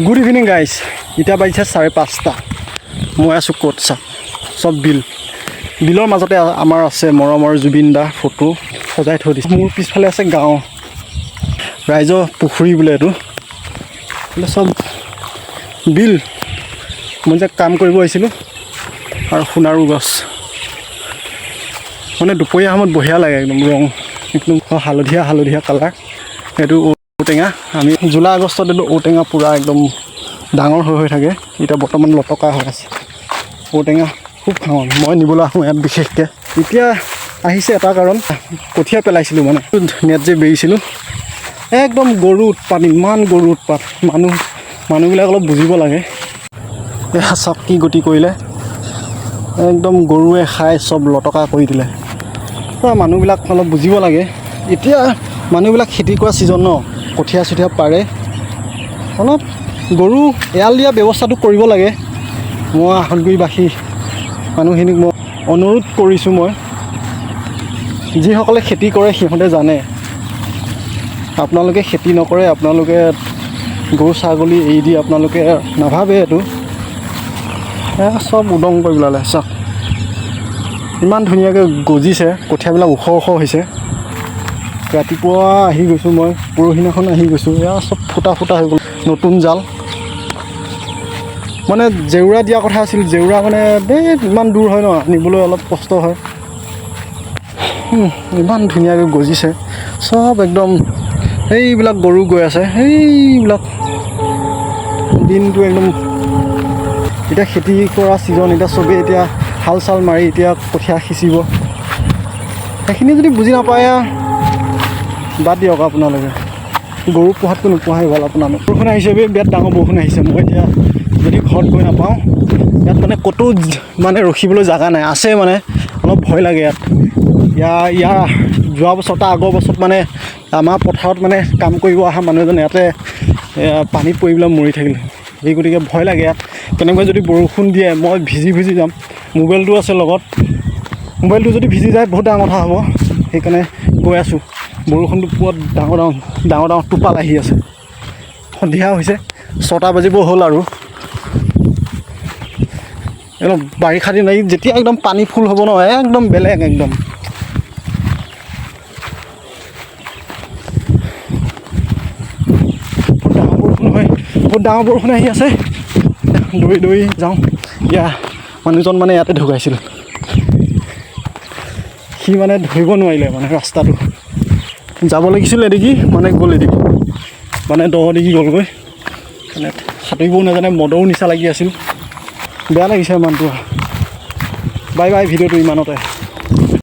Good evening guys, এতিয়া বাজিছে 5:30। মই আছোঁ ক'ত চাওক, চব বিলৰ মাজতে আমাৰ আছে মৰমৰ জুবিন দা ফটো সজাই থৈ দিছে। মোৰ পিছফালে আছে গাঁও, ৰাইজৰ পুখুৰী বোলে এইটো, বোলে চব বিল। মই যে কাম কৰিব আহিছিলোঁ আৰু সোণাৰু গছ, মানে দুপৰীয়া সময়ত বঢ়িয়া লাগে একদম, ৰং একদম হালধীয়া কালাৰ। এইটো ঔটেঙা, আমি জুলাই আগষ্টত এইটো ঔটেঙা পূৰা একদম ডাঙৰ হৈ থাকে। এতিয়া বৰ্তমান লটকা হৈ আছে। ঔটেঙা খুব খাওঁ আমি, মই নিবলৈ আহোঁ ইয়াত বিশেষকৈ। এতিয়া আহিছে এটা কাৰণ, কঠীয়া পেলাইছিলোঁ মানে নেট যে বেৰিছিলোঁ, একদম গৰু উৎপাত, ইমান গৰু উৎপাত। মানুহবিলাক অলপ বুজিব লাগে। এয়া চাওক কি গতি কৰিলে, একদম গৰুৱে খাই চব লটকা কৰি দিলে। মানুহবিলাক অলপ বুজিব লাগে। এতিয়া মানুহবিলাক খেতি কৰা ছিজন ন, কঠীয়া চঠীয়া পাৰে, অলপ গৰু এৰাল দিয়া ব্যৱস্থাটো কৰিব লাগে। মই আহতগুৰিবাসী মানুহখিনিক মই অনুৰোধ কৰিছোঁ, মই যিসকলে খেতি কৰে সিহঁতে জানে, আপোনালোকে খেতি নকৰে, আপোনালোকে গৰু ছাগলী এৰি দি আপোনালোকে নাভাবে এইটো, চব উদং কৰি পেলালে। চাওক ইমান ধুনীয়াকৈ গজিছে, কঠীয়াবিলাক ওখ হৈছে। ৰাতিপুৱা আহি গৈছোঁ মই, পৰহিদিনাখন আহি গৈছোঁ, এয়া চব ফুটা হৈ গ'ল। নতুন জাল মানে জেউৰা দিয়া কথা আছিল, জেউৰা মানে ইমান দূৰ হয় ন, নিবলৈ অলপ কষ্ট হয়। ইমান ধুনীয়াকৈ গজিছে চব, একদম সেইবিলাক গৰু গৈ আছে, সেইবিলাক দিনটো একদম। এতিয়া খেতি কৰা ছিজন, এতিয়া চবেই এতিয়া হাল চাল মাৰি এতিয়া কঠীয়া সিঁচিব। সেইখিনি যদি বুজি নাপায় বাদ দিয়ক আপোনালোকে, গৰু পোহাতকৈ নোপোহাই ভাল আপোনালোক। বৰষুণ আহিছে, বিৰাট ডাঙৰ বৰষুণ আহিছে। মই এতিয়া যদি ঘৰত গৈ নাপাওঁ, ইয়াত মানে ক'তো মানে ৰখিবলৈ জেগা নাই, আছে মানে অলপ ভয় লাগে ইয়াত। ইয়াৰ যোৱা বছৰ তাৰ আগৰ বছৰত মানে আমাৰ পথাৰত মানে কাম কৰিব অহা মানুহ এজন ইয়াতে পানীত পৰি পেলাই মৰি থাকিলে। সেই গতিকে ভয় লাগে ইয়াত, কেনেকৈ যদি বৰষুণ দিয়ে মই ভিজি যাম। মোবাইলটো আছে লগত, মোবাইলটো যদি ভিজি যায় বহুত ডাঙৰ কথা হ'ব। সেইকাৰণে গৈ আছোঁ। বৰষুণটো পুৱাত ডাঙৰ টোপাল আহি আছে। সন্ধিয়া হৈছে, 6টা বাজিব হ'ল আৰু। একদম বাৰিষা দিন যেতিয়া একদম পানী ফুল হ'ব ন, একদম বেলেগ একদম। বহুত ডাঙৰ বৰষুণ আহি আছে। দৌৰি যাওঁ। এতিয়া মানুহজন মানে ইয়াতে ঢুকাইছিল, সি মানে ধৰিব নোৱাৰিলে মানে ৰাস্তাটো যাব লাগিছিল এদিগি, মানে গ'ল এদিগি, মানে দিগি গ'লগৈ। মানে সাঁতুৰিবও নাজানে, মদৰো নিচা লাগি আছিল। বেয়া লাগিছে মানুহটো। বাই ভিডিঅ'টো ইমানতে।